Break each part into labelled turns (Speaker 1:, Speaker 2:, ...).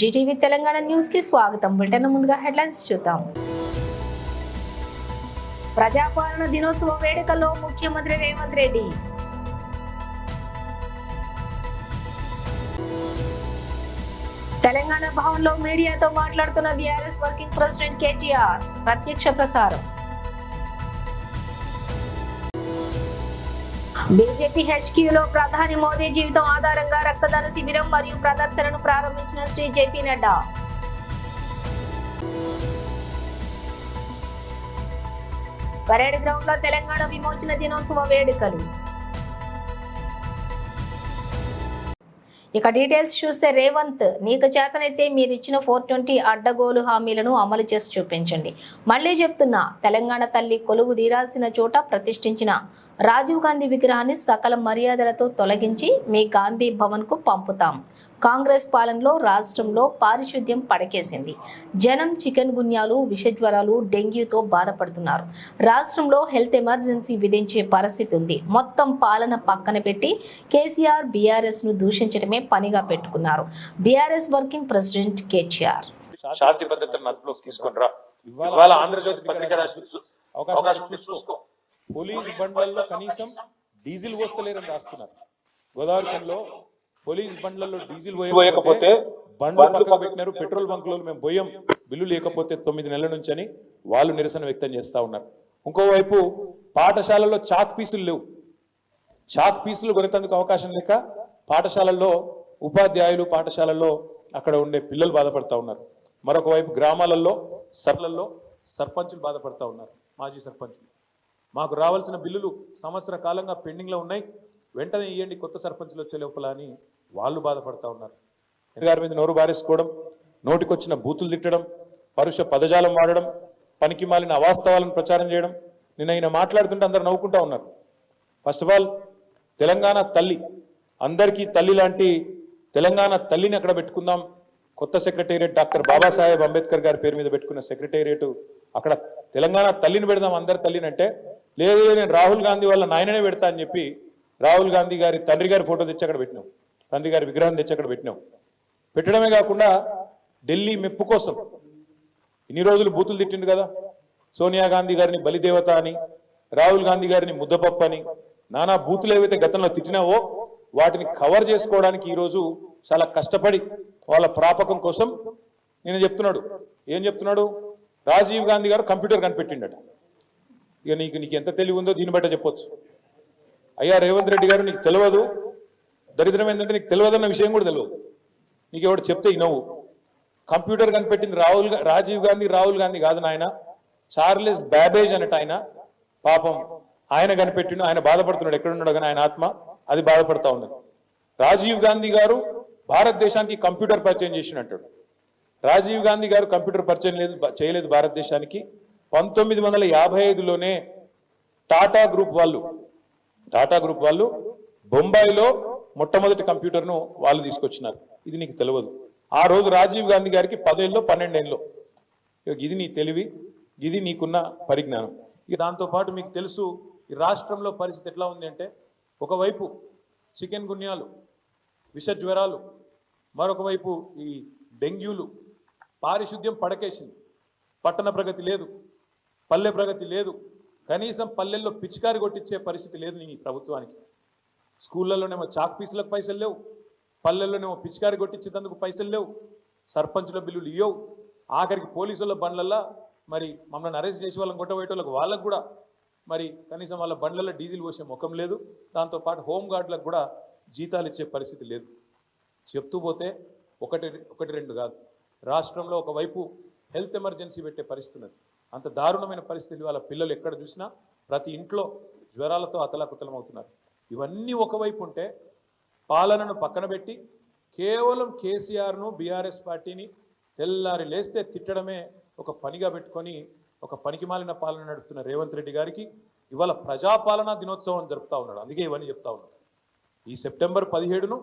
Speaker 1: Zee TV Telangana news కి స్వాగతం. Bulletin ముందుగా హెడ్లైన్స్ చూద్దాం. ప్రజాపాలన దినోత్సవ వేడుకల్లో ముఖ్యమంత్రి రేవంత్ రెడ్డి. తెలంగాణ భవన్లో మీడియాతో మాట్లాడుతున్న బీఆర్ఎస్ వర్కింగ్ ప్రెసిడెంట్ కేటీఆర్. ప్రత్యక్ష ప్రసారం. బీజేపీ హెచ్క్యూలో ప్రధాని మోదీ జీవితం ఆధారంగా రక్తదాన శిబిరం మరియు ప్రదర్శనను ప్రారంభించిన Shri JP Nadda. Parade ground లో తెలంగాణ విమోచన దినోత్సవ వేడుకలు. ఇక డీటెయిల్స్ చూస్తే, రేవంత్, నీకు చేతనైతే మీరిచ్చిన 420 అడ్డగోలు హామీలను అమలు చేసి చూపించండి. మళ్లీ చెప్తున్నా, తెలంగాణ తల్లి కొలువు తీరాల్సిన చోట ప్రతిష్ఠించిన రాజీవ్ గాంధీ విగ్రహాన్ని సకల మర్యాదలతో తొలగించి మీ గాంధీ భవన్ కు పంపుతాం. కాంగ్రెస్ పాలనలో రాష్ట్రంలో పారిశుద్ధ్యం పడకేసింది. జనం చికెన్ గున్యాలు, విషజ్వరాలు, డెంగ్యూతో బాధపడుతున్నారు. రాష్ట్రంలో హెల్త్ ఎమర్జెన్సీ విధించే పరిస్థితి ఉంది. మొత్తం పాలన పక్కన పెట్టి కేసీఆర్ బీఆర్ఎస్ ను దూషించడమే పనిగా పెట్టుకున్నారు. BRS working president KTR.
Speaker 2: శాంతి భద్రతను అదుపులోకి తీసుకునిరా. ఇవాళ ఆంధ్రజ్యోతి పత్రిక అవకాశం చూసుకో.
Speaker 3: పోలీస్ బండ్లలో కనీసం డీజిల్ పోస్తలేరని రాస్తున్నారు. గోదావరిలో పోలీస్ బండ్లలో డీజిల్ పోయకపోతే బండ్లు పక్కకు పెట్టినారు. పెట్రోల్ బంకులలో మేము పోయాం, బిల్లు లేకపోతే 9 నెలల నుంచి అని వాళ్ళు నిరసన వ్యక్తం చేస్తా ఉన్నారు. ఇంకోవైపు పాఠశాలల్లో చాక్ పీసులు లేవు. చాక్ పీసులు కొనేందుకు అవకాశం లేక పాఠశాలల్లో ఉపాధ్యాయులు, పాఠశాలల్లో అక్కడ ఉండే పిల్లలు బాధపడతా ఉన్నారు. మరొక వైపు గ్రామాలలో సర్పంచులు బాధపడతా ఉన్నారు. మాజీ సర్పంచులు, మాకు రావాల్సిన బిల్లులు సంవత్సర కాలంగా పెండింగ్లో ఉన్నాయి, వెంటనే ఇవ్వండి కొత్త సర్పంచులు వచ్చే లోపల అని వాళ్ళు బాధపడతా ఉన్నారు. గారి మీద నోరు బారేసుకోవడం, నోటికొచ్చిన బూతులు తిట్టడం, పరుష పదజాలం వాడడం, పనికి మాలిన అవాస్తవాలను ప్రచారం చేయడం. నిన్న ఆయన మాట్లాడుతుంటే అందరు నవ్వుకుంటా ఉన్నారు. ఫస్ట్ ఆఫ్ ఆల్, తెలంగాణ తల్లి, అందరికీ తల్లి లాంటి తెలంగాణ తల్లిని అక్కడ పెట్టుకుందాం. కొత్త సెక్రటేరియట్ డాక్టర్ బాబాసాహెబ్ అంబేద్కర్ గారి పేరు మీద పెట్టుకున్న సెక్రటేరియట్, అక్కడ తెలంగాణ తల్లిని పెడదాం, అందరి తల్లిని అంటే, లేదు నేను రాహుల్ గాంధీ వాళ్ళ నాయననే పెడతా అని చెప్పి రాహుల్ గాంధీ గారి తండ్రి గారి ఫోటో తెచ్చి అక్కడ పెట్టినాం, తండ్రి గారి విగ్రహం తెచ్చి అక్కడ పెట్టినాం. పెట్టడమే కాకుండా ఢిల్లీ మెప్పు కోసం ఇన్ని రోజులు బూతులు తిట్టిండు కదా. సోనియా గాంధీ గారిని బలిదేవత అని, రాహుల్ గాంధీ గారిని ముద్దపప్పు అని, నానా బూతులు ఏవైతే గతంలో తిట్టినావో వాటిని కవర్ చేసుకోవడానికి ఈరోజు చాలా కష్టపడి వాళ్ళ ప్రాపకం కోసం నేను చెప్తున్నాడు. ఏం చెప్తున్నాడు? రాజీవ్ గాంధీ గారు కంప్యూటర్ కనిపెట్టిండట. ఇక నీకు ఎంత తెలివి ఉందో దీన్ని బట్ట చెప్పొచ్చు. అయ్యా రేవంత్ రెడ్డి గారు, నీకు తెలియదు. దరిద్రం ఏంటంటే నీకు తెలియదన్న విషయం కూడా తెలియదు. నీకు ఎవడు చెప్తే ఇనవు. కంప్యూటర్ కనిపెట్టింది రాజీవ్ గాంధీ, రాహుల్ గాంధీ కాదు నాయన, చార్లెస్ బ్యాబేజ్ అన్నట్టు ఆయన. పాపం ఆయన కనిపెట్టిండు. ఆయన బాధపడుతున్నాడు, ఎక్కడున్నాడు కానీ ఆయన ఆత్మ అది బాధపడతా ఉన్నది. రాజీవ్ గాంధీ గారు భారతదేశానికి కంప్యూటర్ పరిచయం చేసినట్టు. రాజీవ్ గాంధీ గారు కంప్యూటర్ పరిచయం చేయలేదు భారతదేశానికి. 1955లోనే టాటా గ్రూప్ వాళ్ళు బొంబాయిలో మొట్టమొదటి కంప్యూటర్ను వాళ్ళు తీసుకొచ్చినారు. ఇది నీకు తెలియదు. ఆ రోజు రాజీవ్ గాంధీ గారికి 10 ఏళ్ళలో 12 ఏళ్ళలో. ఇది నీ తెలివి, ఇది నీకున్న పరిజ్ఞానం. ఇక దాంతోపాటు మీకు తెలుసు ఈ రాష్ట్రంలో పరిస్థితి ఎట్లా ఉంది అంటే, ఒకవైపు చికెన్ గున్యాలు, విష జ్వరాలు, మరొక వైపు ఈ డెంగ్యూలు, పారిశుద్ధ్యం పడకేసింది. పట్టణ ప్రగతి లేదు, పల్లె ప్రగతి లేదు, కనీసం పల్లెల్లో పిచికారి కొట్టించే పరిస్థితి లేదు నీ ప్రభుత్వానికి. స్కూళ్ళలోనేమో చాక్ పీసులకు పైసలు లేవు, పల్లెల్లోనేమో పిచికారి కొట్టించేందుకు పైసలు లేవు, సర్పంచుల బిల్లులు ఇవ్వవు. ఆఖరికి పోలీసుల బండ్లల్లో మరి మమ్మల్ని అరెస్ట్ చేసి వాళ్ళని కొట్టబోయేటోళ్ళకి వాళ్ళకు కూడా మరి కనీసం వాళ్ళ బండ్లలో డీజిల్ పోసే ముఖం లేదు. దాంతోపాటు హోంగార్డులకు కూడా జీతాలు ఇచ్చే పరిస్థితి లేదు. చెప్తూ పోతే ఒకటి రెండు కాదు. రాష్ట్రంలో ఒకవైపు హెల్త్ ఎమర్జెన్సీ పెట్టే పరిస్థితి ఉన్నది. అంత దారుణమైన పరిస్థితి. వాళ్ళ పిల్లలు ఎక్కడ చూసినా ప్రతి ఇంట్లో జ్వరాలతో అతలాకుతలం అవుతున్నారు. ఇవన్నీ ఒకవైపు ఉంటే, పాలనను పక్కన పెట్టి కేవలం కేసీఆర్ను, బీఆర్ఎస్ పార్టీని తెల్లారి లేస్తే తిట్టడమే ఒక పనిగా పెట్టుకొని ఒక పనికిమాలిన పాలన నడుపుతున్న రేవంత్ రెడ్డి గారికి ఇవాళ ప్రజాపాలనా దినోత్సవం జరుపుతా ఉన్నాడు. అందుకే ఇవన్నీ చెప్తా ఉన్నాడు. ఈ సెప్టెంబర్ 17ను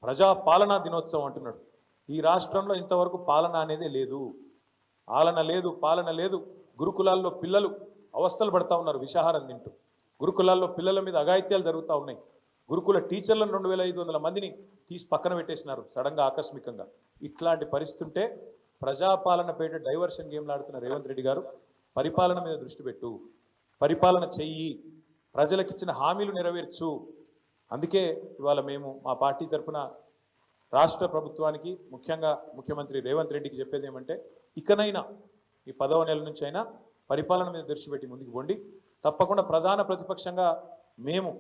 Speaker 3: ప్రజాపాలనా దినోత్సవం అంటున్నాడు. ఈ రాష్ట్రంలో ఇంతవరకు పాలన అనేదే లేదు. పాలన లేదు. గురుకులాల్లో పిల్లలు అవస్థలు పడతా ఉన్నారు విషాహారం తింటూ. గురుకులాల్లో పిల్లల మీద అఘాయిత్యాలు జరుగుతూ ఉన్నాయి. గురుకుల టీచర్లను 2500 మందిని తీసి పక్కన పెట్టేసినారు సడన్గా, ఆకస్మికంగా. ఇట్లాంటి పరిస్థితి ఉంటే ప్రజాపాలన పేట డైవర్షన్ గేమ్లు ఆడుతున్న రేవంత్ రెడ్డి గారు పరిపాలన మీద దృష్టి పెట్టు, పరిపాలన చెయ్యి, ప్రజలకు ఇచ్చిన హామీలు నెరవేర్చు. అందుకే ఇవాళ మేము మా పార్టీ తరఫున రాష్ట్ర ప్రభుత్వానికి, ముఖ్యంగా ముఖ్యమంత్రి రేవంత్ రెడ్డికి చెప్పేది ఏమంటే, ఇకనైనా ఈ 10వ నెల నుంచి అయినా పరిపాలన మీద దృష్టి పెట్టి ముందుకు పోండి. తప్పకుండా ప్రధాన ప్రతిపక్షంగా మేము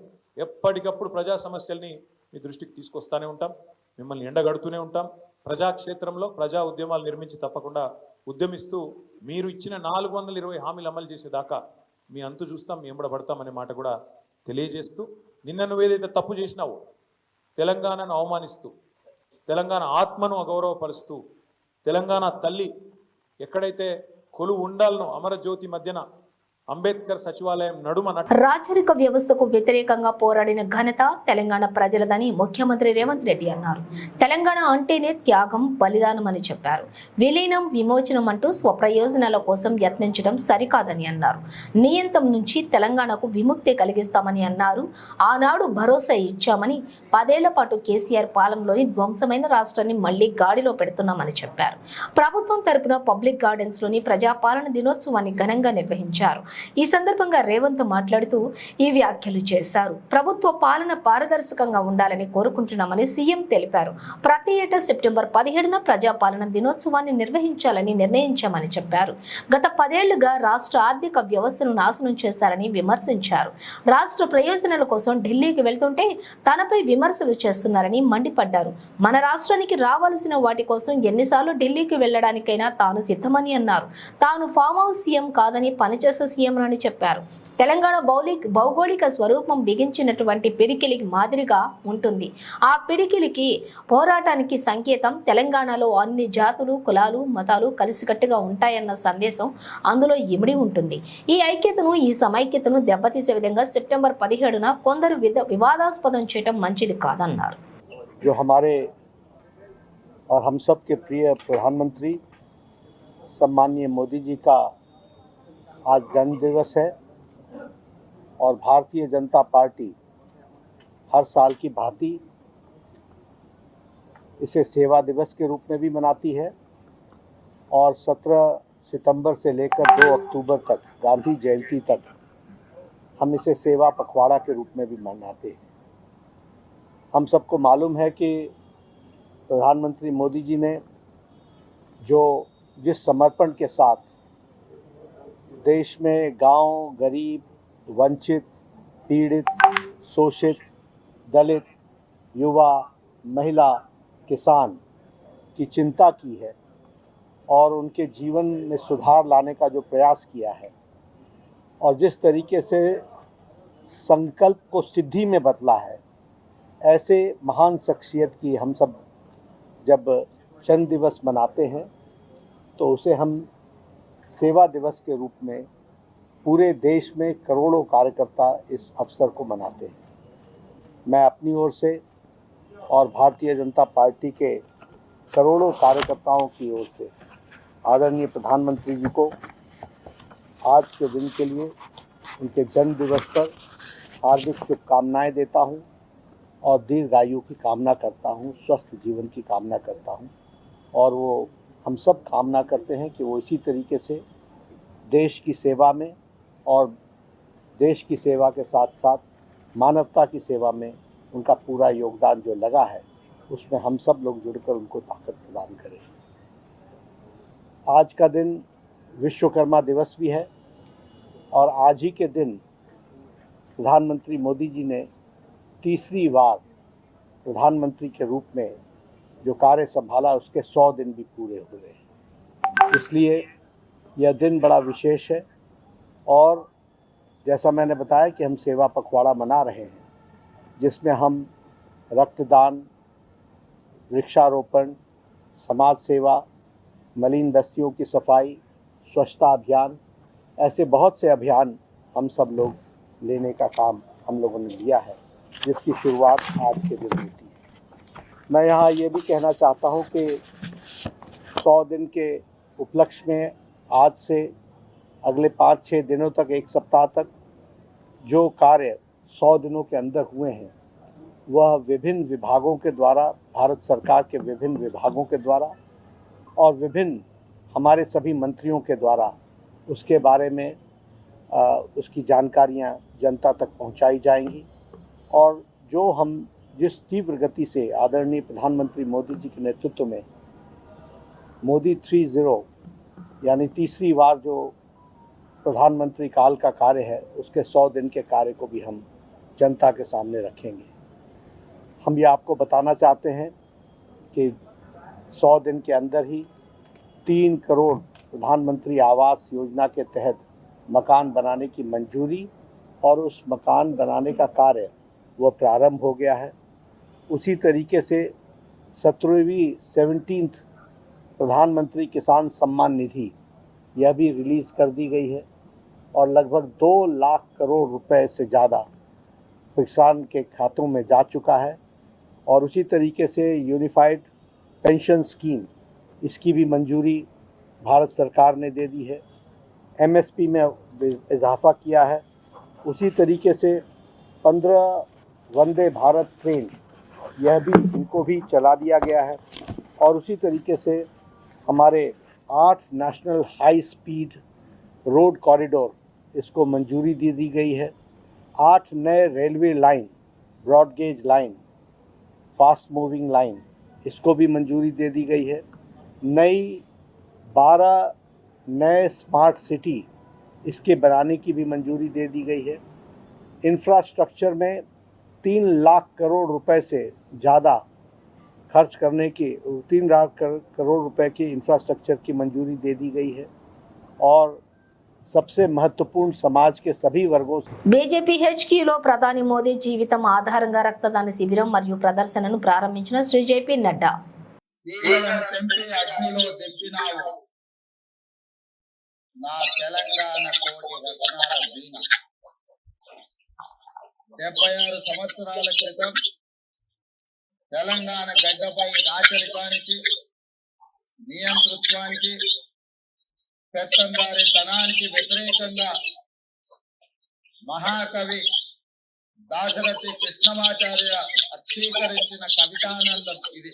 Speaker 3: ఎప్పటికప్పుడు ప్రజా సమస్యల్ని మీ దృష్టికి తీసుకొస్తానే ఉంటాం, మిమ్మల్ని ఎండగడుతూనే ఉంటాం. ప్రజాక్షేత్రంలో ప్రజా ఉద్యమాలు నిర్మించి తప్పకుండా ఉద్యమిస్తూ మీరు ఇచ్చిన 420 హామీలు అమలు చేసేదాకా మీ అంతు చూస్తాం, మీ ఎంబడబడతామనే మాట కూడా తెలియజేస్తూ, నిన్న నువ్వేదైతే తప్పు చేసినావో, తెలంగాణను అవమానిస్తూ, తెలంగాణ ఆత్మను అగౌరవపరుస్తూ, తెలంగాణ తల్లి ఎక్కడైతే కొలువు ఉండాలనో అమరజ్యోతి మధ్యన అంబేద్కర్ సచివాలయం నడుమ
Speaker 1: రాచరిక వ్యవస్థకు వ్యతిరేకంగా పోరాడిన ఘనత తెలంగాణ ప్రజలదని ముఖ్యమంత్రి రేవంత్ రెడ్డి అన్నారు. తెలంగాణ అంటేనే త్యాగం, బలిదానం అని చెప్పారు. విలీనం, విమోచనం అంటూ స్వప్రయోజనాల కోసం యత్నించడం సరికాదని అన్నారు. నియంత్రం నుంచి తెలంగాణకు విముక్తి కలిగిస్తామని అన్నారు. ఆనాడు భరోసా ఇచ్చామని, 10 ఏళ్ల పాటు కేసీఆర్ పాలనలోని ధ్వంసమైన రాష్ట్రాన్ని మళ్లీ గాడిలో పెడుతున్నామని చెప్పారు. ప్రభుత్వం తరపున పబ్లిక్ గార్డెన్స్ లోని ప్రజాపాలన దినోత్సవాన్ని ఘనంగా నిర్వహించారు. ఈ సందర్భంగా రేవంత్ మాట్లాడుతూ ఈ వ్యాఖ్యలు చేశారు. ప్రభుత్వ పాలన పారదర్శకంగా ఉండాలని కోరుకుంటున్నామని సీఎం తెలిపారు. ప్రతి ఏటా సెప్టెంబర్ 17న ప్రజాపాలన దినోత్సవాన్ని నిర్వహించాలని నిర్ణయించామని చెప్పారు. గత 10 ఏళ్లుగా రాష్ట్ర ఆర్థిక వ్యవస్థను నాశనం చేశారని విమర్శించారు. రాష్ట్ర ప్రయోజనాల కోసం ఢిల్లీకి వెళ్తుంటే తనపై విమర్శలు చేస్తున్నారని మండిపడ్డారు. మన రాష్ట్రానికి రావాల్సిన వాటి కోసం ఎన్నిసార్లు ఢిల్లీకి వెళ్లడానికైనా తాను సిద్ధమని అన్నారు. తాను ఫామ్ హౌస్ సీఎం కాదని పనిచేసే సీఎం అని చెప్పారు. తెలంగాణ భౌగోళిక స్వరూపం బిగించినటువంటి పిడికిలికి మాదిరిగా ఉంటుంది. ఆ పిడికిలికి పోరాటానికి సంకేతం తెలంగాణలో అన్ని జాతులు, కులాలు, మతాలు కలిసికట్టుగా ఉంటాయన్న సందేశం అందులో ఇమిడి ఉంటుంది. ఈ ఐక్యతను, ఈ సమైక్యతను దెబ్బతీసే విధంగా సెప్టెంబర్ 17న కొందరు వివాదాస్పదం చేయడం మంచిది కాదన్నారు.
Speaker 4: जो हमारे और हम सब के प्रिय प्रधानमंत्री सम्माननीय मोदी जी का आज जन्म दिवस है और भारतीय जनता पार्टी हर साल की भांति इसे सेवा दिवस के रूप में भी मनाती है और 17 सितंबर से लेकर 2 अक्टूबर तक, गांधी जयंती तक, हम इसे सेवा पखवाड़ा के रूप में भी मनाते हैं। हम सबको मालूम है कि प्रधानमंत्री मोदी जी ने जिस समर्पण के साथ देश में गांव, गरीब, वंचित, पीड़ित, शोषित, दलित, युवा, महिला, किसान की चिंता की है और उनके जीवन में सुधार लाने का जो प्रयास किया है और जिस तरीके से संकल्प को सिद्धि में बदला है, ऐसे महान शख्सियत की हम सब जब जन्म दिवस मनाते हैं तो उसे हम सेवा दिवस के रूप में पूरे देश में करोड़ों कार्यकर्ता इस अवसर को मनाते हैं। मैं अपनी ओर से और भारतीय जनता पार्टी के करोड़ों कार्यकर्ताओं की ओर से आदरणीय प्रधानमंत्री जी को आज के दिन के लिए, उनके जन्म दिवस पर हार्दिक शुभकामनाएं देता हूं और दीर्घायु की कामना करता हूं, स्वस्थ जीवन की कामना करता हूं और वो हम सब कामना करते हैं कि वो इसी तरीके से देश की सेवा में और देश की सेवा के साथ साथ मानवता की सेवा में उनका पूरा योगदान जो लगा है उसमें हम सब लोग जुड़कर उनको ताकत प्रदान करें। आज का दिन विश्वकर्मा दिवस भी है और आज ही के दिन प्रधानमंत्री मोदी जी ने तीसरी बार प्रधानमंत्री के रूप में जो कार्य संभाला उसके 100 दिन भी पूरे हुए। इसलिए यह दिन बड़ा विशेष है और जैसा मैंने बताया कि हम सेवा पखवाड़ा मना रहे हैं जिसमें हम रक्तदान, वृक्षारोपण, समाज सेवा, मलिन बस्तियों की सफाई, स्वच्छता अभियान, ऐसे बहुत से अभियान हम सब लोग लेने का काम हम लोगों ने लिया है जिसकी शुरुआत आज के दिन हुई थी। मैं यहाँ ये भी कहना चाहता हूँ कि 100 दिन के उपलक्ष्य में आज से अगले 5-6 दिनों तक, एक सप्ताह तक जो कार्य 100 दिनों के अंदर हुए हैं वह विभिन्न विभागों के द्वारा, भारत सरकार के विभिन्न विभागों के द्वारा और विभिन्न हमारे सभी मंत्रियों के द्वारा उसके बारे में उसकी जानकारियां जनता तक पहुंचाई जाएंगी। और जो हम जिस तीव्र गति से आदरणीय प्रधानमंत्री मोदी जी के नेतृत्व में मोदी 3.0 यानी तीसरी बार जो प्रधानमंत्री काल का कार्य है उसके 100 दिन के कार्य को भी हम जनता के सामने रखेंगे। हम ये आपको बताना चाहते हैं कि 100 दिन के अंदर ही 3 करोड़ प्रधानमंत्री आवास योजना के तहत मकान बनाने की मंजूरी और उस मकान बनाने का कार्य वह प्रारंभ हो गया है। उसी तरीके से 17वीं प्रधानमंत्री किसान सम्मान निधि यह भी रिलीज़ कर दी गई है और लगभग 2 लाख करोड़ रुपए से ज़्यादा किसान के खातों में जा चुका है। और उसी तरीके से यूनिफाइड पेंशन स्कीम, इसकी भी मंजूरी भारत सरकार ने दे दी है। एमएसपी में इजाफा किया है। उसी तरीके से 15 वंदे भारत ट्रेन यह भी इनको भी चला दिया गया है। और उसी तरीके से हमारे 8 national high speed road corridor इसको मंजूरी दे दी गई है। 8 नए railway line, broad gauge line, fast moving line, इसको भी मंजूरी दे दी गई है। नई 12 नए स्मार्ट सिटी इसके बनाने की भी मंजूरी दे दी गई है। इंफ्रास्ट्रक्चर में 3 लाख करोड़ रुपए से ज़्यादा खर्च करने की 3 लाख करोड़ रुपए की इंफ्रास्ट्रक्चर की मंजूरी दे दी गई है। और सबसे महत्वपूर्ण समाज के सभी वर्गों
Speaker 1: బీజేపీ హెచ్క్యూలో ప్రధాని మోదీ జీవితం ఆధారంగా రక్తదాన శిబిరం మరియు ప్రదర్శనను ప్రారంభించిన శ్రీ జేపీ నడ్డా.
Speaker 5: తీగలను తెంపి అగ్నిలో దెప్పినావు నా తెలంగాణ కోటి రత్నాల వీణ. 76 సంవత్సరాల క్రితం తెలంగాణ గడ్డపై రాచరికానికి, నియంతృత్వానికి, పెత్తందారితనానికి వ్యతిరేకంగా మహాకవి దాశరథి కృష్ణమాచార్య అక్షీకరించిన కవితానందం ఇది.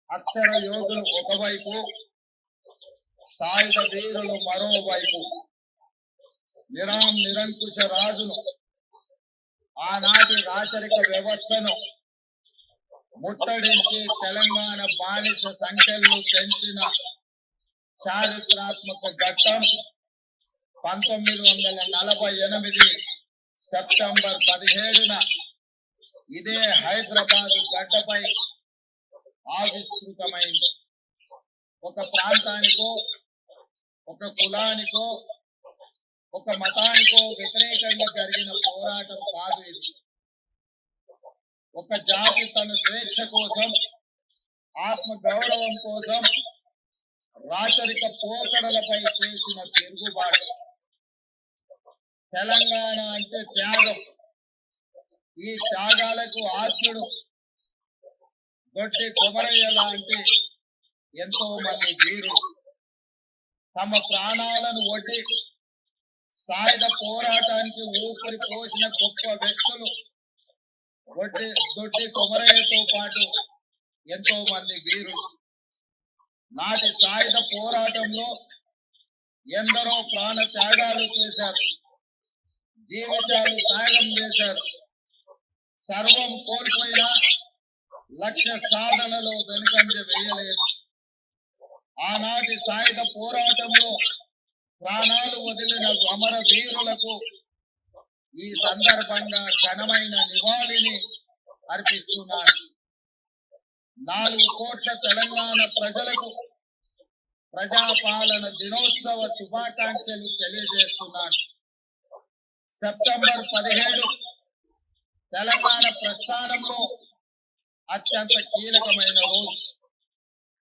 Speaker 5: అక్షర యోగులు ఒకవైపు, సాయుధ వీరులు మరోవైపు, నిరంకుశ రాజును, ఆనాటి రాచరిక వ్యవస్థను ముట్టడించి తెలంగాణ బానిస సంఖ్యలు పెంచిన చారిత్రాత్మక ఘట్టం 1948 సెప్టెంబర్ 17న ఇదే హైదరాబాద్ గడ్డపై ఆవిష్కృతమైంది. ఒక ప్రాంతానికో, ఒక కులానికో, ఒక మతానికో వ్యతిరేకంగా జరిగిన పోరాటం కాదు ఇది. ఒక జాతి తన స్వేచ్ఛ కోసం, ఆత్మ గౌరవం కోసం రాచరిక పోకడలపై చేసిన తిరుగుబాటు. తెలంగాణ అంటే త్యాగం. ఈ త్యాగాలకు ఆత్ముడు దొడ్డి కొమరయ్య లాంటి ఎంతో మంది వీరులు తమ ప్రాణాలను ఒడ్డి సాయుధ పోరాటానికి ఊపిరి పోసిన గొప్ప వ్యక్తులు దొడ్డి కొమరయ్యతో పాటు ఎంతో మంది వీరులు. నాటి సాయుధ పోరాటంలో ఎందరో ప్రాణ త్యాగాలు చేశారు, జీవితాలు త్యాగం చేశారు. సర్వం కోల్పోయినా లక్ష్య సాధనలో వెనుకంజ వేయలేదు. ఆనాటి సాయుధ పోరాటంలో ప్రాణాలు వదిలిన అమర వీరులకు ఈ సందర్భంగా ఘనమైన నివాళిని అర్పిస్తున్నాను. 4 కోట్ల తెలంగాణ ప్రజలకు ప్రజాపాలన దినోత్సవ శుభాకాంక్షలు తెలియజేస్తున్నాను. సెప్టెంబర్ 17 తెలంగాణ ప్రస్థానంలో అత్యంత కీలకమైన రోజు.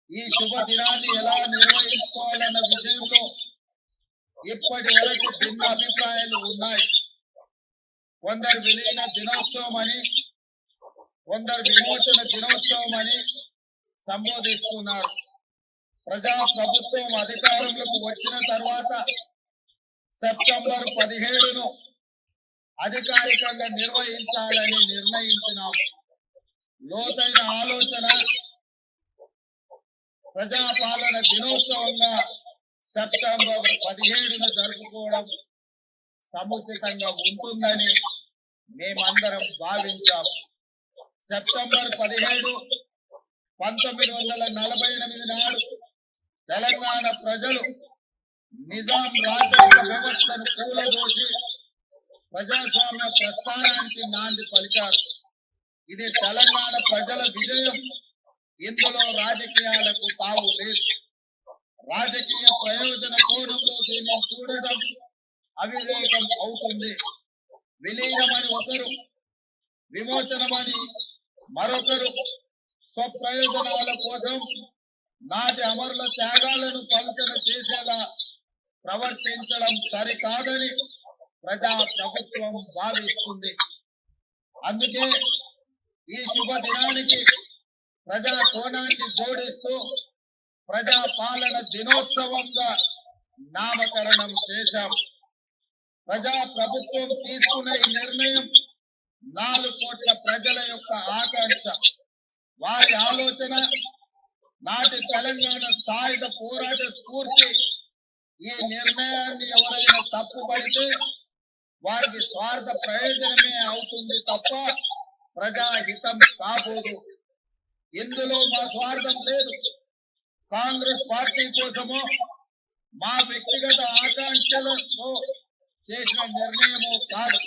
Speaker 5: ఈ శుభ దినాన్ని ఎలా నిర్వహించుకోవాలన్న విషయంలో ఇప్పటి వరకు భిన్న అభిప్రాయాలు ఉన్నాయి. కొందరు విలీన దినోత్సవం అని, కొందరు విమోచన దినోత్సవం అని సంబోధిస్తున్నారు. ప్రజా ప్రభుత్వం అధికారంలోకి వచ్చిన తర్వాత సెప్టెంబర్ 17ను అధికారికంగా నిర్వహించాలని నిర్ణయించినాం. లోతైన ఆలోచన ప్రజాపాలన దినోత్సవంగా సెప్టెంబర్ 17న జరుపుకోవడం సముచితంగా ఉంటుందని మేమందరం భావించాం. సెప్టెంబర్ 17, 1948 నాడు తెలంగాణ ప్రజలు నిజాం రాజరిక వ్యవస్థను కూలదోసి ప్రజాస్వామ్య ప్రస్థానానికి నాంది పలికారు. ఇది తెలంగాణ ప్రజల విజయం. ఇందులో రాజకీయాలకు తావు లేదు. రాజకీయ ప్రయోజన కోణంలో దీన్ని చూడటం అవివేకం అవుతుంది. విలీనమని ఒకరు, విమోచనమని మరొకరు స్వప్రయోజనాల కోసం నాటి అమరుల త్యాగాలను పలుచన చేసేలా ప్రవర్తించడం సరికాదని ప్రజా ప్రభుత్వం భావిస్తుంది. అందుకే ఈ శుభ దినానికి ప్రజా కోణాన్ని జోడిస్తూ ప్రజా పాలన దినోత్సవంగా నామకరణం చేశాం. ప్రజా ప్రభుత్వం తీసుకున్న ఈ నిర్ణయం 4 కోట్ల ప్రజల యొక్క ఆకాంక్ష, వారి ఆలోచన, నాటి తెలంగాణ సాయుధ పోరాట స్ఫూర్తి. ఈ నిర్ణయాన్ని ఎవరైనా తప్పుపడితే వారికి స్వార్థ ప్రయోజనమే అవుతుంది తప్ప ప్రజాహితం కాబోదు. ఇందులో మా స్వార్థం లేదు. కాంగ్రెస్ పార్టీ కోసమో మా వ్యక్తిగత ఆకాంక్షలతో చేసిన నిర్ణయమో కాదు.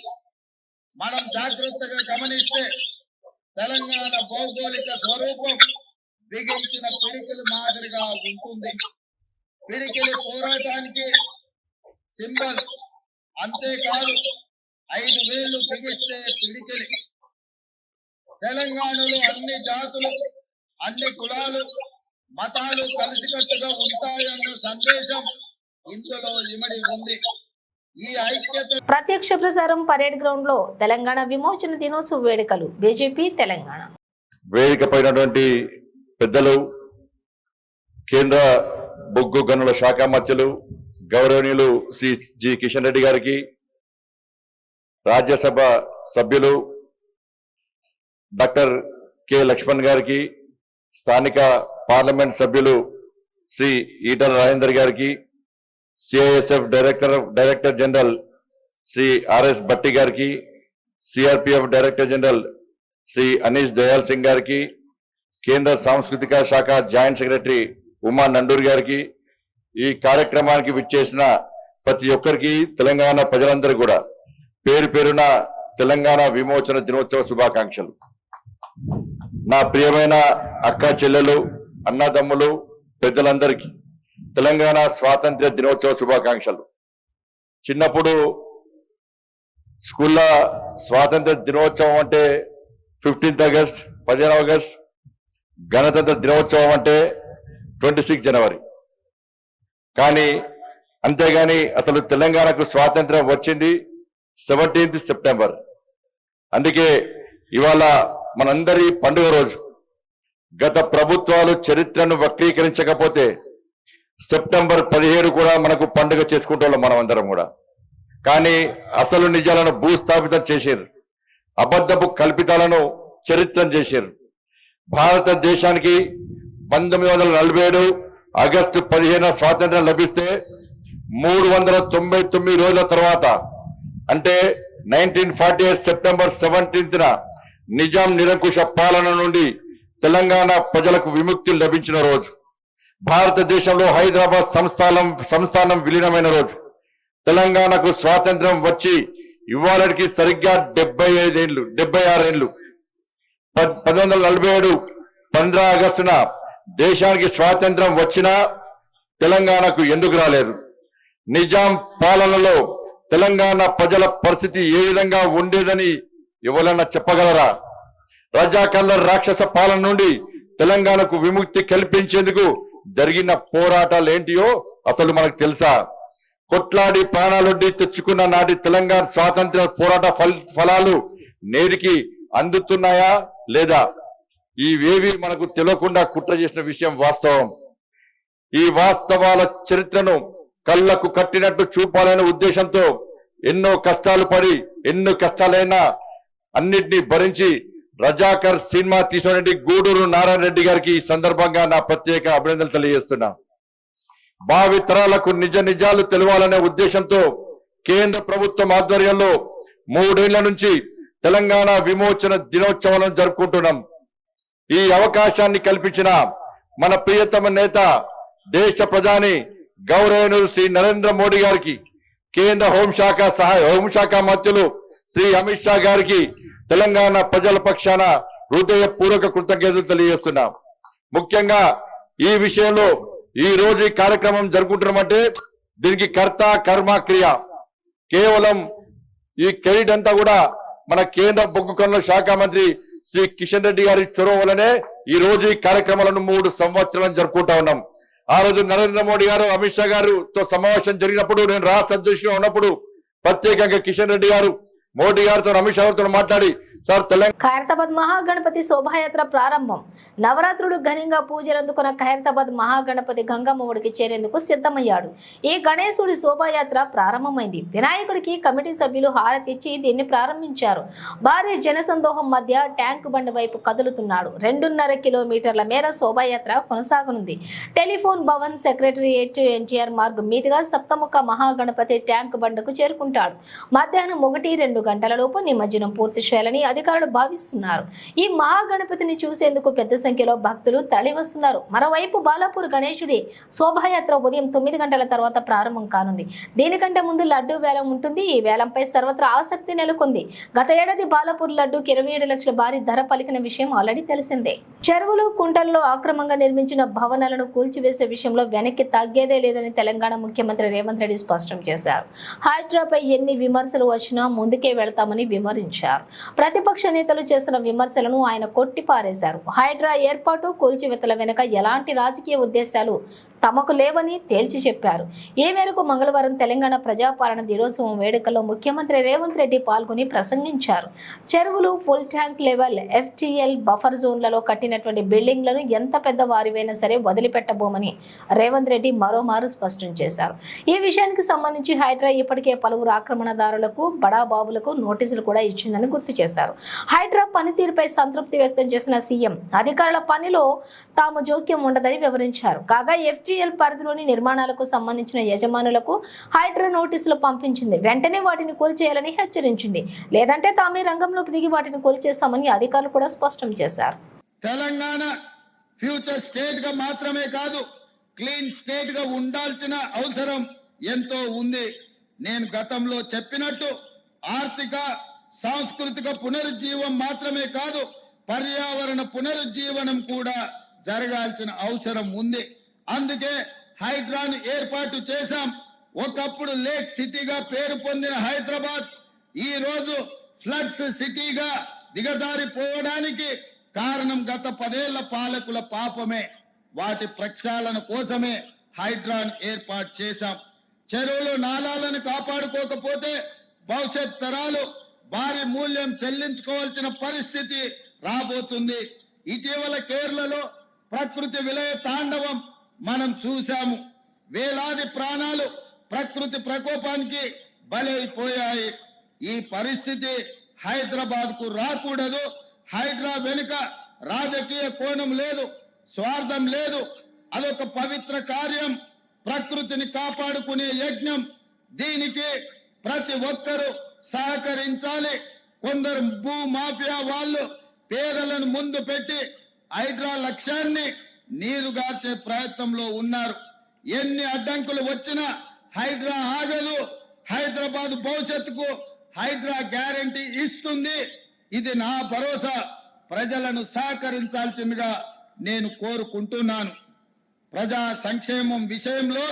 Speaker 5: మనం జాగ్రత్తగా గమనిస్తే తెలంగాణ భౌగోళిక స్వరూపం బిగించిన పిడికిలి మాదిరిగా ఉంటుంది. పిడికిలి పోరాటానికి సింబల్. అంతేకాదు 5 వేళ్లు బిగిస్తే పిడికిలి. తెలంగాణలో అన్ని జాతులు, అన్ని కులాలు, మతాలు కలిసికట్టుగా ఉంటాయన్న సందేశం ఇందులో ఇమిడి ఉంది. ఈ ఐక్యత.
Speaker 1: ప్రత్యక్ష ప్రసారం పరేడ్ గ్రౌండ్ లో తెలంగాణ విమోచన దినోత్సవ వేడుకలు. బీజేపీ తెలంగాణ
Speaker 6: వేదిక పైనటువంటి పెద్దలు, కేంద్ర బొగ్గు గనుల శాఖ మంత్రులు గౌరవనీయులు శ్రీ జి కిషన్ రెడ్డి గారికి, రాజ్యసభ సభ్యులు డాక్టర్ కె లక్ష్మణ్ గారికి, స్థానిక పార్లమెంట్ సభ్యులు శ్రీ ఈటల రాజేందర్ గారికి, CISF director general Shri RS Bhatti గారికి, CRPF director general Shri Aneesh Dayal Singh గారికి, కేంద్ర సాంస్కృతిక శాఖ జాయింట్ సెక్రటరీ ఉమా నండూర్ గారికి, ఈ కార్యక్రమానికి విచ్చేసిన ప్రతి ఒక్కరికి, తెలంగాణ ప్రజలందరూ కూడా పేరు పేరున తెలంగాణ విమోచన దినోత్సవ శుభాకాంక్షలు. నా ప్రియమైన అక్క చెల్లెలు, అన్నదమ్ములు, పెద్దలందరికీ తెలంగాణ స్వాతంత్ర్య దినోత్సవ శుభాకాంక్షలు. చిన్నప్పుడు స్కూల్లో స్వాతంత్ర దినోత్సవం అంటే 15th ఆగస్ట్, 15 ఆగస్ట్, గణతంత్ర దినోత్సవం అంటే 26 జనవరి. కానీ అంతేగాని అసలు తెలంగాణకు స్వాతంత్రం వచ్చింది 17th సెప్టెంబర్. అందుకే ఇవాళ మనందరి పండుగ రోజు. గత ప్రభుత్వాలు చరిత్రను వక్రీకరించకపోతే సెప్టెంబర్ 17 కూడా మనకు పండుగ చేసుకుంటాం మనం అందరం కూడా. కానీ అసలు నిజాలను భూస్థాపితం చేశారు, అబద్ధపు కల్పితాలను చరిత్రం చేశారు. భారతదేశానికి 1947 ఆగస్టు 15 స్వాతంత్రం లభిస్తే 399 రోజుల తర్వాత, అంటే 1948 సెప్టెంబర్ 17న నిజాం నిరంకుశ పాలన నుండి తెలంగాణ ప్రజలకు విముక్తి లభించిన రోజు. భారతదేశంలో హైదరాబాద్ సంస్థానం విలీనమైన రోజు. తెలంగాణకు స్వాతంత్రం వచ్చి ఇవాళకి సరిగ్గా 76 ఏళ్ళు. 1947 15 ఆగస్టున దేశానికి స్వాతంత్రం వచ్చినా తెలంగాణకు ఎందుకు రాలేదు? నిజాం పాలనలో తెలంగాణ ప్రజల పరిస్థితి ఏ విధంగా ఉండేదని ఎవరన్నా చెప్పగలరా? రజాకర్ల రాక్షస పాలన నుండి తెలంగాణకు విముక్తి కల్పించేందుకు జరిగిన పోరాటాలు ఏంటియో అసలు మనకు తెలుసా? కొట్లాడి ప్రాణాలొడ్డి తెచ్చుకున్న నాటి తెలంగాణ స్వాతంత్ర పోరాట ఫలాలు నేటికి అందుతున్నాయా లేదా? ఇవేవి మనకు తెలియకుండా కుట్ర చేసిన విషయం వాస్తవం. ఈ వాస్తవాల చరిత్రను కళ్ళకు కట్టినట్టు చూపాలనే ఉద్దేశంతో ఎన్నో కష్టాలు పడి ఎన్నో కష్టాలైనా అన్నిటినీ భరించి రజాకర్ సినిమా తీసినటువంటి గూడూరు నారాయణ రెడ్డి గారికి ఈ సందర్భంగా నా ప్రత్యేక అభినందనలు తెలియజేస్తున్నా. భావి తరాలకు నిజ నిజాలు తెలవాలనే ఉద్దేశంతో కేంద్ర ప్రభుత్వం ఆధ్వర్యంలో 3 ఏళ్ల నుంచి తెలంగాణ విమోచన దినోత్సవాలను జరుపుకుంటున్నాం. ఈ అవకాశాన్ని కల్పించిన మన ప్రియతమ నేత దేశ ప్రధాని గౌరవనీయులు శ్రీ నరేంద్ర మోడీ గారికి, కేంద్ర హోంశాఖ మంత్రులు శ్రీ అమిత్ షా గారికి తెలంగాణ ప్రజల పక్షాన హృదయపూర్వక కృతజ్ఞతలు తెలియజేస్తున్నాం. ముఖ్యంగా ఈ విషయంలో ఈ రోజు ఈ కార్యక్రమం జరుపుకుంటున్నామంటే దీనికి కర్త కర్మ క్రియ కేవలం ఈ క్రెడిట్ అంతా కూడా మన కేంద్ర బొగ్గు గనుల శాఖ మంత్రి శ్రీ కిషన్ రెడ్డి గారి చొరవ వల్లనే ఈ రోజు ఈ కార్యక్రమాలను 3 సంవత్సరాలు జరుపుకుంటా ఉన్నాం. ఆ రోజు నరేంద్ర మోడీ గారు అమిత్ షా గారితో సమావేశం జరిగినప్పుడు నేను రాష్ట్ర అధ్యక్షుడిగా ఉన్నప్పుడు ప్రత్యేకంగా కిషన్ రెడ్డి గారు మోడీ గారితో అమిత్ షా గారితో మాట్లాడి సార్ తెలంగాణ
Speaker 1: ఖైరతాబాద్ మహాగణపతి శోభాయాత్ర ప్రారంభం. నవరాత్రులు ఘనంగా పూజలు అందుకున్న ఖైరతాబాద్ మహాగణపతి గంగమ్మ ఒడికి చేరేందుకు సిద్ధమయ్యాడు. ఈ గణేశుడి శోభాయాత్ర ప్రారంభమైంది. వినాయకుడికి కమిటీ సభ్యులు హారతిచ్చి దీన్ని ప్రారంభించారు. భారీ జనసందోహం మధ్య ట్యాంక్ బండ్ వైపు కదులుతున్నాడు. 2.5 కిలోమీటర్ల మేర శోభాయాత్ర కొనసాగనుంది. టెలిఫోన్ భవన్ సెక్రటరియేట్ ఎన్టీఆర్ మార్గ్ మీదుగా సప్తముఖ మహాగణపతి ట్యాంక్ బండ్కు చేరుకుంటాడు. మధ్యాహ్నం 1-2 గంటల లోపు నిమజ్జనం పూర్తి చేయాలని అధికారులు భావిస్తున్నారు. ఈ మహాగణపతిని చూసేందుకు పెద్ద సంఖ్యలో భక్తులు తరలివస్తున్నారు. మరోవైపు బాలాపూర్ గణేశుడి శోభాయాత్ర ఉదయం 9 గంటల తర్వాత ప్రారంభం కానుంది. దీనికంటే ముందు లడ్డూ వేలం ఉంటుంది. ఈ వేలంపై సర్వత్రా ఆసక్తి నెలకొంది. గత ఏడాది బాలాపూర్ లడ్డూకి 27 లక్షల భారీ ధర పలికిన విషయం ఆల్రెడీ తెలిసిందే. చెరువులు కుంటల్లో అక్రమంగా నిర్మించిన భవనాలను కూల్చివేసే విషయంలో వెనక్కి తగ్గేదే లేదని తెలంగాణ ముఖ్యమంత్రి రేవంత్ రెడ్డి స్పష్టం చేశారు. హైడ్రాపై ఎన్ని విమర్శలు వచ్చినా ముందుకే వెళ్తామని వివరించారు. ప్రతిపక్ష నేతలు చేసిన విమర్శలను ఆయన కొట్టిపారేశారు. హైడ్రా ఏర్పాటు కూల్చివేతల వెనుక ఎలాంటి రాజకీయ ఉద్దేశాలు తమకు లేవని తేల్చి చెప్పారు. ఈ మేరకు మంగళవారం తెలంగాణ ప్రజాపాలన దినోత్సవం వేడుకల్లో ముఖ్యమంత్రి రేవంత్ రెడ్డి పాల్గొని ప్రసంగించారు. చెరువులు, full tank level, FTL buffer జోన్లలో కట్టినటువంటి బిల్డింగ్లను ఎంత పెద్ద వారివైనా సరే వదిలిపెట్టబోమని రేవంత్ రెడ్డి మరోమారు స్పష్టం చేశారు. ఈ విషయానికి సంబంధించి హైడ్రా ఇప్పటికే పలువురు ఆక్రమణదారులకు, బడాబాబులకు నోటీసులు కూడా ఇచ్చిందని గుర్తు చేశారు. హైడ్రా పనితీరుపై సంతృప్తి వ్యక్తం చేసిన సీఎం అధికారుల పనిలో తాము జోక్యం ఉండదని వివరించారు. కాగా FTL పరిధిలోని నిర్మాణాలకు సంబంధించిన యజమానులకు హైడ్రా నోటీసులు పంపించింది. వెంటనే వాటిని కూల్చేయాలని హెచ్చరించింది. లేదంటే తామే రంగంలోకి దిగి వాటిని కూల్చేస్తామని అధికారులు కూడా స్పష్టం చేశారు.
Speaker 5: తెలంగాణ ఫ్యూచర్ స్టేట్ గా మాత్రమే కాదు, క్లీన్ స్టేట్ గా ఉండాల్సిన అవసరం ఎంతో ఉంది. నేను గతంలో చెప్పినట్టు ఆర్థిక, సాంస్కృతిక పునరుజ్జీవం మాత్రమే కాదు, పర్యావరణ పునరుజ్జీవనం కూడా జరగాల్సిన అవసరం ఉంది. అందుకే హైడ్రాను ఏర్పాటు చేశాం. ఒకప్పుడు లేక్ సిటీగా పేరు పొందిన హైదరాబాద్ ఈ రోజు ఫ్లడ్స్ సిటీగా దిగజారిపోవడానికి కారణం గత 10 ఏళ్ల పాలకుల పాపమే. వాటి ప్రక్షాళన కోసమే హైడ్రాను ఏర్పాటు చేశాం. చెరువులు, నాలాలను కాపాడుకోకపోతే భవిష్యత్ తరాలు భారీ మూల్యం చెల్లించుకోవాల్సిన పరిస్థితి రాబోతుంది. ఇటీవల కేరళలో ప్రకృతి విలయ తాండవం మనం చూశాము. వేలాది ప్రాణాలు ప్రకృతి ప్రకోపానికి బలైపోయాయి. ఈ పరిస్థితి హైదరాబాద్ కు రాకూడదు. హైడ్రా వెనుక రాజకీయ కోణం లేదు, స్వార్థం లేదు. అదొక పవిత్ర కార్యం, ప్రకృతిని కాపాడుకునే యజ్ఞం. దీనికి ప్రతి ఒక్కరూ సహకరించాలి. కొందరు భూ మాఫియా వాళ్ళు పేదలను ముందు పెట్టి హైడ్రా లక్ష్యాన్ని నీరుగార్చే ప్రయత్నంలో ఉన్నారు. ఎన్ని అడ్డంకులు వచ్చినా హైడ్రా ఆగదు. హైదరాబాద్ భవిష్యత్తుకు హైడ్రా గ్యారంటీ ఇస్తుంది. ఇది నా భరోసా. ప్రజలను సహకరించాల్సిందిగా నేను కోరుకుంటున్నాను. ప్రజా సంక్షేమం విషయంలో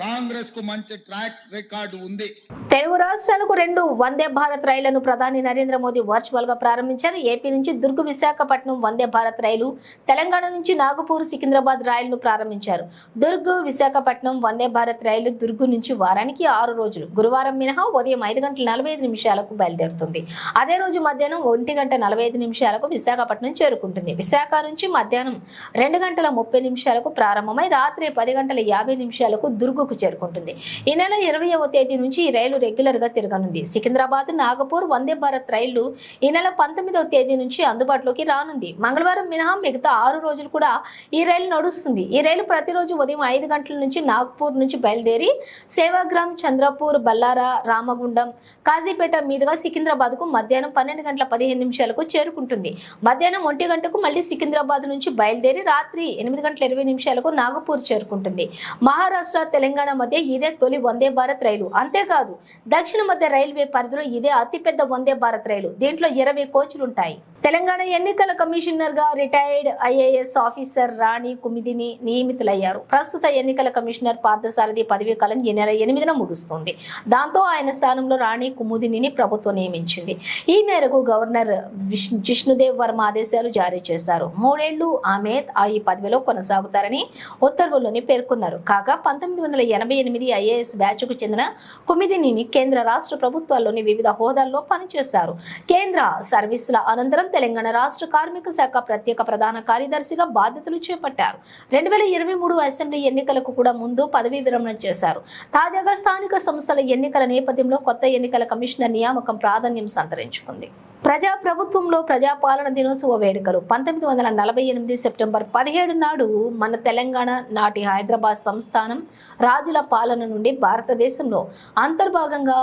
Speaker 5: కాంగ్రెస్ కు మంచి ట్రాక్ రికార్డు ఉంది.
Speaker 1: తెలుగు రాష్ట్రాలకు 2 వందే భారత్ రైళ్లను ప్రధాని నరేంద్ర మోదీ వర్చువల్ గా ప్రారంభించారు. ఏపీ నుంచి దుర్గ్ విశాఖపట్నం వందే భారత్ రైలు, తెలంగాణ నుంచి నాగపూర్ సికింద్రాబాద్ రైలును ప్రారంభించారు. దుర్గ్ విశాఖపట్నం వందే భారత్ రైలు దుర్గ్ నుంచి వారానికి 6 రోజులు, గురువారం మినహా ఉదయం 5:45 బయలుదేరుతుంది. అదే రోజు మధ్యాహ్నం 1:45 విశాఖపట్నం చేరుకుంటుంది. విశాఖ నుంచి మధ్యాహ్నం 2:30 ప్రారంభమై రాత్రి 10:50 దుర్గుకు చేరుకుంటుంది. ఈ నెల 20వ తేదీ నుంచి ఈ రైలు రెగ్యులర్ గా తిరగనుంది. సికింద్రాబాద్ నాగపూర్ వందే భారత్ రైళ్లు ఈ నెల 19వ తేదీ నుంచి అందుబాటులోకి రానుంది. మంగళవారం మినహా మిగతా 6 రోజులు కూడా ఈ రైలు నడుస్తుంది. ఈ రైలు ప్రతిరోజు ఉదయం 5 గంటల నుంచి నాగపూర్ నుంచి బయలుదేరి సేవాగ్రామ్, చంద్రపూర్, బల్లారా, రామగుండం, కాజీపేట మీదుగా సికింద్రాబాద్ కు మధ్యాహ్నం 12:15 చేరుకుంటుంది. మధ్యాహ్నం 1 గంటకు మళ్ళీ సికింద్రాబాద్ నుంచి బయలుదేరి రాత్రి 8:20 నాగపూర్ చేరుకుంటుంది. మహారాష్ట్ర, తెలంగాణ మధ్య ఇదే తొలి వందే భారత్ రైలు. అంతేకాదు దక్షిణ మధ్య రైల్వే పరిధిలో ఇదే అతిపెద్ద వందే భారత్ రైలు. దీంట్లో 20 కోచ్లుంటాయి. తెలంగాణ ఎన్నికల కమిషనర్ గా రిటైర్డ్ ఐఏఎస్ ఆఫీసర్ రాణి కుమిదిని నియమితులయ్యారు. ప్రస్తుత ఎన్నికల కమిషనర్ పార్థసారథి పదవీ కాలం ఈ నెల 8న ముగుస్తుంది. దాంతో ఆయన స్థానంలో రాణి కుముదిని ప్రభుత్వం నియమించింది. ఈ మేరకు గవర్నర్ జిష్ణుదేవ్ వర్మ ఆదేశాలు జారీ చేశారు. 3 ఏళ్లు ఆమె ఈ పదవిలో కొనసాగుతారని ఉత్తర్వుల్లోని పేర్కొన్నారు. కాగా 1988 ఐఏఎస్ బ్యాచ్ కు చెందిన కుమిదిని కేంద్ర రాష్ట్ర ప్రభుత్వాల్లోని వివిధ హోదాల్లో పనిచేశారు. కేంద్ర సర్వీసుల అనంతరం తెలంగాణ రాష్ట్ర కార్మిక శాఖ ప్రత్యేక ప్రధాన కార్యదర్శిగా బాధ్యతలు చేపట్టారు. 2023 అసెంబ్లీ ఎన్నికలకు కూడా ముందు పదవీ విరమణ చేశారు. తాజాగా స్థానిక సంస్థల ఎన్నికల నేపథ్యంలో కొత్త ఎన్నికల కమిషనర్ నియామకం ప్రాధాన్యం సంతరించుకుంది. ప్రజాప్రభుత్వంలో ప్రజాపాలన దినోత్సవ వేడుకలు 1948 సెప్టెంబర్ 17 నాడు మన తెలంగాణ నాటి హైదరాబాద్ సంస్థానం రాజుల పాలన నుండి భారతదేశంలో అంతర్భాగంగా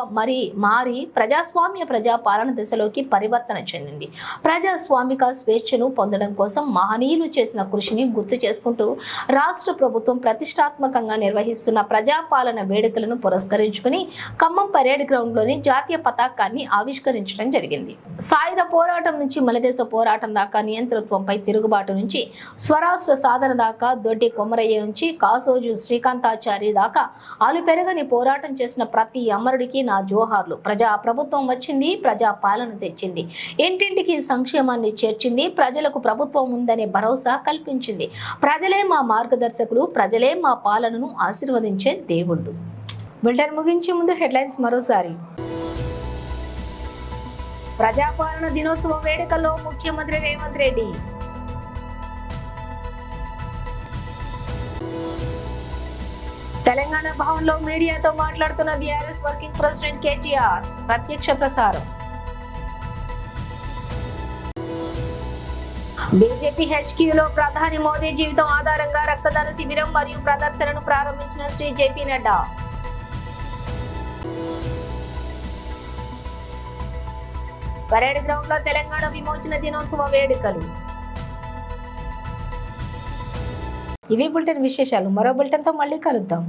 Speaker 1: మారి ప్రజాస్వామ్య ప్రజాపాలన దశలోకి పరివర్తన చెందింది. ప్రజాస్వామిక స్వేచ్ఛను పొందడం కోసం మహనీయులు చేసిన కృషిని గుర్తు చేసుకుంటూ రాష్ట్ర ప్రభుత్వం ప్రతిష్టాత్మకంగా నిర్వహిస్తున్న ప్రజాపాలన వేడుకలను పురస్కరించుకుని ఖమ్మం పరేడ్ గ్రౌండ్ లోని జాతీయ పతాకాన్ని ఆవిష్కరించడం జరిగింది. సాయుధ పోరాటం నుంచి మలదేశ పోరాటం దాకా, నియంతృత్వంపై తిరుగుబాటు నుంచి స్వరాష్ట్ర సాధన దాకా, దొడ్డి కొమరయ్య నుంచి కాసోజు శ్రీకాంతాచారి దాకా అలు పెరగని పోరాటం చేసిన ప్రతి అమరుడికి నా జోహార్లు. ప్రజా ప్రభుత్వం వచ్చింది, ప్రజా పాలన తెచ్చింది, ఇంటింటికి సంక్షేమాన్ని చేర్చింది, ప్రజలకు ప్రభుత్వం ఉందనే భరోసా కల్పించింది. ప్రజలే మా మార్గదర్శకులు, ప్రజలే మా పాలనను ఆశీర్వదించే దేవుళ్ళు. బులెటిన్ ముగించే ముందు హెడ్లైన్స్ మరోసారి. ప్రజాపాలన దినోత్సవ వేడుకల్లో ముఖ్యమంత్రి రేవంత్ రెడ్డి. తెలంగాణ భవన్లో మీడియాతో మాట్లాడుతున్న బీఆర్ఎస్ వర్కింగ్ ప్రెసిడెంట్ కేటీఆర్. ప్రత్యక్ష ప్రసారం. బీజేపీ హెచ్క్యూలో ప్రధాని మోదీ జీవితం ఆధారంగా రక్తదాన శిబిరం మరియు ప్రదర్శనను ప్రారంభించిన Shri JP Nadda. Parade ground లో తెలంగాణ విమోచన దినోత్సవ వేడుకలు. ఇవి బులెటిన్ విశేషాలు. మరో బులెటిన్ తో మళ్ళీ కలుద్దాం.